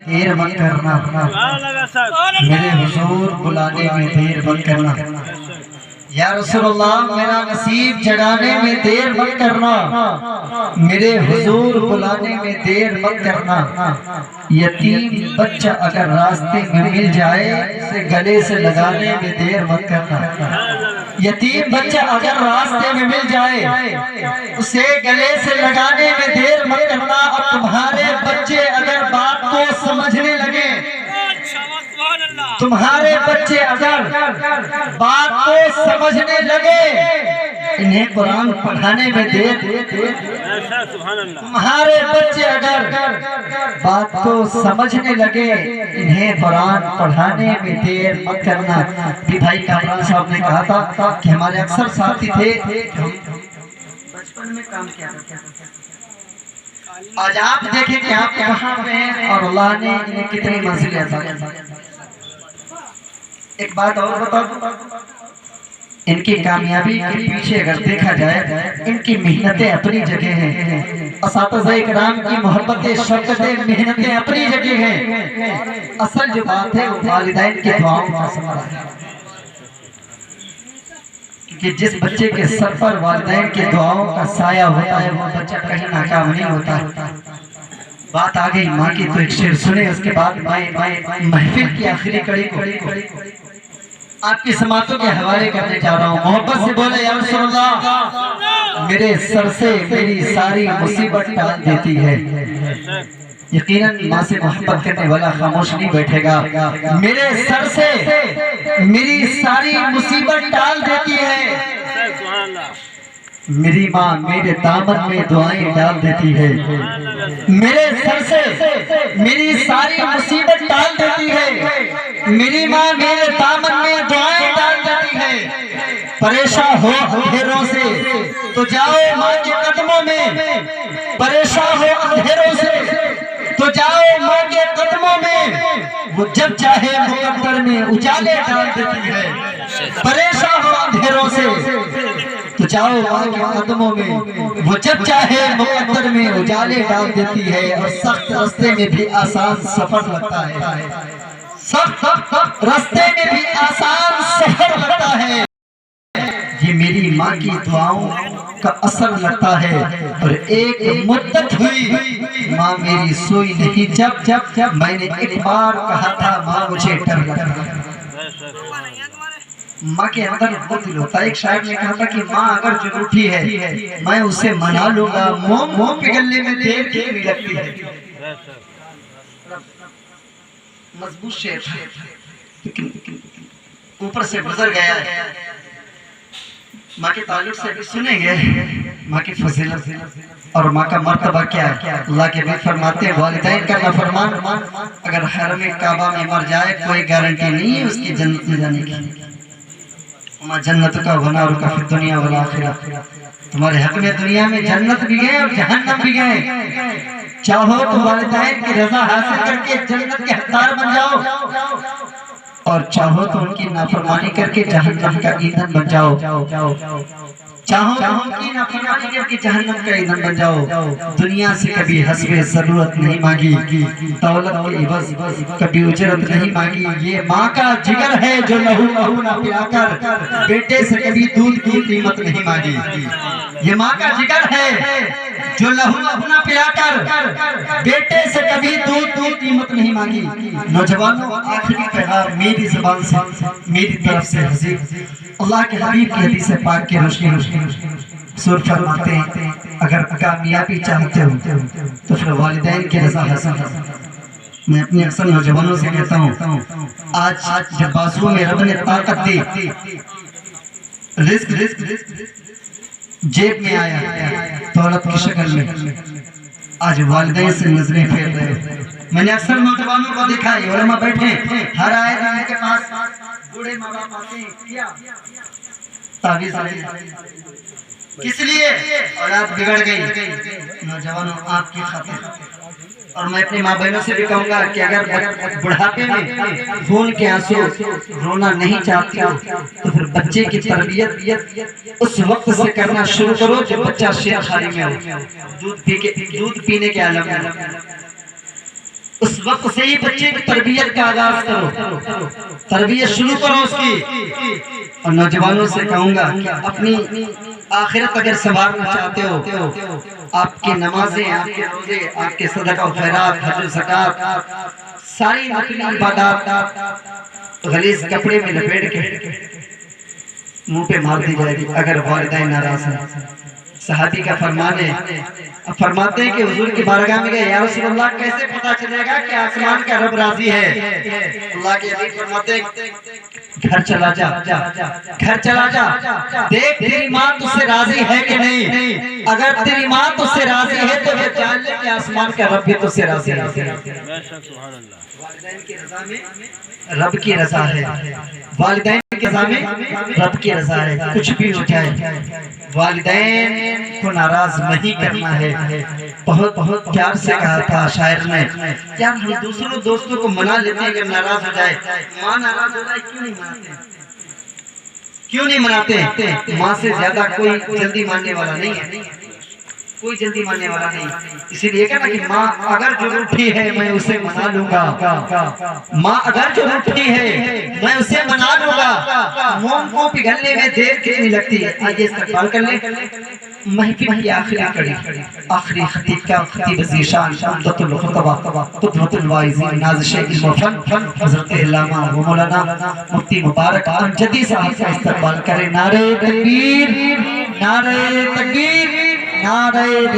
دیر مت کرنا، میرے حضور بلانے میں دیر مت کرنا۔ یا رسول اللہ میرا نصیب جگانے میں دیر مت کرنا، میرے حضور بلانے میں دیر مت کرنا۔ یتیم بچہ اگر راستے میں مل جائے اسے گلے سے لگانے میں دیر مت کرنا۔ یتیم بچہ اگر راستے میں مل جائے اسے گلے سے لگانے میں دیر مت کرنا۔ اور تمہارے بچے اگر بات کو سمجھنے لگے، تمہارے بچے اگر بات کو سمجھنے لگے، انہیں قرآن پڑھانے میں دیر۔ تمہارے بچے اگر بات کو سمجھنے لگے، انہیں قرآن پڑھانے میں دیر مت کرنا۔ بھی بھائی کامران صاحب نے کہا تھا کہ ہمارے اکثر ساتھی تھے کہ ہم بچپن میں کام کیا کرتے تھے۔ آج آپ دیکھیں کہ آپ کہاں پہ ہیں اور اللہ نے انہیں کتنی منزلیں عطا کی۔ ایک بات اور بتا دوں، ان کی کامیابی کے پیچھے اگر دیکھا جائے ان کی محنتیں اپنی جگہ ہیں، اساتذہ کرام کی محبتیں شفقتیں محنتیں اپنی جگہ ہیں۔ اصل جو بات ہے وہ والدین کی دعاؤں کا ثمرہ ہے، کہ جس بچے کے سر پر والدین کی دعاؤں کا سایہ ہوتا ہے وہ بچہ کہیں ناکام نہیں ہوتا۔ بات آ گئی ماں کی تو ایک شعر سنے، اس کے بعد محفل کی آخری کڑی کو آپ کی سماعتوں کے حوالے کرنے جا رہا ہوں۔ محبت سے بولے یا رسول اللہ میرے سر سے میری ساری مصیبت ٹال دیتی ہے۔ یقیناً ماں سے محبت کرنے والا خاموش نہیں بیٹھے گا۔ میرے سر سے میری ساری مصیبت ٹال دیتی ہے، میری ماں میرے دامن میں دعائیں ڈال دیتی ہے۔ میرے سر سے میری ساری مصیبت ٹال دیتی ہے، میری ماں میرے دامن میں دعائیں ڈال دیتی ہے۔ پریشان ہو اندھیروں سے تو جاؤ ماں کے قدموں میں، پریشان ہو اندھیروں سے تو جاؤ ماں کے قدموں میں، وہ جب چاہے مقدر میں اجالے ڈال دیتی ہے۔ پریشان ہو اندھیروں سے تو جاؤ ماں کے قدموں میں، وہ جب چاہے مقدر میں اجالے ڈال دیتی ہے۔ اور سخت رستے میں بھی آسان سفر لگتا ہے، سخت رستے میں بھی آسان سفر لگتا ہے، یہ میری ماں کی دعاؤں کا اثر لگتا ہے۔ اور ایک مدت ہوئی ماں میری سوئی نہیں، جب میں نے ایک بار کہا تھا ماں مجھے ڈر لگا۔ ماں کے اندر وہ دل ہوتا ہے۔ ایک شاعر نے کہا تھا کہ ماں اگر جو روٹھی ہے میں اسے منا لوں گا، موم پگھلنے میں دیر کیوں لگتی ہے۔ مضبوط شعر ہے لیکن اوپر سے گزر گیا ہے۔ ماں کے تعلق سے بھی سنیں گے ماں کی فضیلت اور ماں کا مرتبہ کیا ہے۔ اللہ کے نبی فرماتے ہیں والدین کا نافرمان اگر حرم کعبہ میں مر جائے کوئی گارنٹی نہیں ہے اس کی جنت میں جانے کی۔ ماں جنت کا ونار کا فی دنیا والآخرہ، تمہارے حق میں دنیا میں جنت بھی گئے اور جہنم بھی گئے۔ چاہو تو والدین کی رضا حاصل کر کے جنت کے حقدار بن جاؤ، اور چاہو تو ان کی نافرمانی کر کے جہنم کا ایندھن بن جاؤ۔ چاہو تو ان کی نافرمانی کر کے جہنم کا ایندھن بن جاؤ۔ دنیا سے کبھی حسب ضرورت نہیں مانگی، دولت کے عوض کبھی اجرت نہیں مانگی۔ یہ ماں کا جگر ہے جو لہو نہ پلا کر بیٹے سے کبھی دودھ کی قیمت نہیں مانگی۔ یہ ماں کا جگر ہے جو لہو نہ پلا کر بیٹے سے کبھی دودھ کی قیمت نہیں مانگی۔ نوجوانوں آخری پیغام میری زبان سے میری طرف سے حضور اللہ کے حبیب کی حدیث پاک کی روشنی حضور فرماتے ہیں اگر کامیابی چاہتے ہو تو پھر والدین کی رضا حاصل کرو۔ میں اپنی اکثر نوجوانوں سے کہتا ہوں آج جب بازو میں رب نے طاقت دی، رزق جیب میں آیا دولت کی شکل میں، آج والدین سے نظریں پھیر رہے۔ میں نے اکثر نوجوانوں کو دیکھا ہے، علماء بیٹھے ہر آئے دن کے پاس بوڑھے ماں باپ آتے ہیں، کیا تعویذ کس لیے؟ اولاد بگڑ گئی۔ نوجوانوں آپ کی خاطر، اور میں اپنی ماں بہنوں سے بھی کہوں گا کہ اگر بڑھاپے میں خون کے آنسو رونا نہیں چاہتی ہو تو پھر بچے کی تربیت اس وقت سے کرنا شروع کرو جب بچہ شیر خاری میں ہو، دودھ پینے کے عالم میں۔ اس وقت سے ہی بچے کی تربیت کا آغاز کرو، تربیت شروع کرو اس کی۔ اور نوجوانوں سے کہوں گا کہ اپنی آخرت اگر سنوارنا چاہتے ہو، آپ کی نمازیں، آپ کے روزے، آپ کے صدقہ و خیرات، حج و زکوٰۃ، ساری نفلی عبادات غلیظ کپڑے میں لپیٹ کے منہ پہ مار دی جائے گی اگر والدین ناراض ہیں۔ صحابی کا فرمان ہے، فرماتے ہیں کہ حضور کی بارگاہ میں گئے، یا رسول اللہ کیسے پتا چلے گا کہ آسمان کا رب راضی ہے؟ اللہ کے حبیب فرماتے ہیں گھر چلا جا، گھر چلا جا، دیکھ تیری ماں تجھ سے راضی ہے کہ نہیں۔ اگر تیری ماں تجھ سے راضی ہے تو یہ جان لے کہ آسمان کا رب بھی تجھ سے راضی ہے۔ والدین کی رضا میں رب کی رضا ہے، والدین کی رضا میں رب کی رضا ہے۔ کچھ بھی ہو جائے والدین کو ناراض نہیں کرنا ہے۔ بہت پیار سے کہا تھا شاعر نے، یار ہم دوسروں دوستوں کو منا لیتے ہیں اگر ناراض ہو جائے، ماں ناراض ہو جائے کیوں نہیں مناتے؟ کیوں نہیں مناتے؟ ماں سے زیادہ کوئی جلدی ماننے والا نہیں ہے، کوئی جلدی ماننے والا نہیں۔ اسی لیے کہا کہ ماں اگر جو روٹھی ہے میں اسے منا لوں گا، ماں اگر جو روٹھی ہے میں اسے منا لوں گا۔ موم کو پگھلنے میں دیر کتنی لگتی ہے؟ آئیے استقبال کر لیں محفل کی آخری کڑی، آخری خطیب کا خطیب ذیشان عمدۃ الخطبہ قدوۃ الواعظین نازش علم و فن حضرت علامہ و مولانا مفتی مبارک امجدی صاحب کا استقبال کریں۔ نعرہ تکبیر، نعرہ تکبیر، نعرہ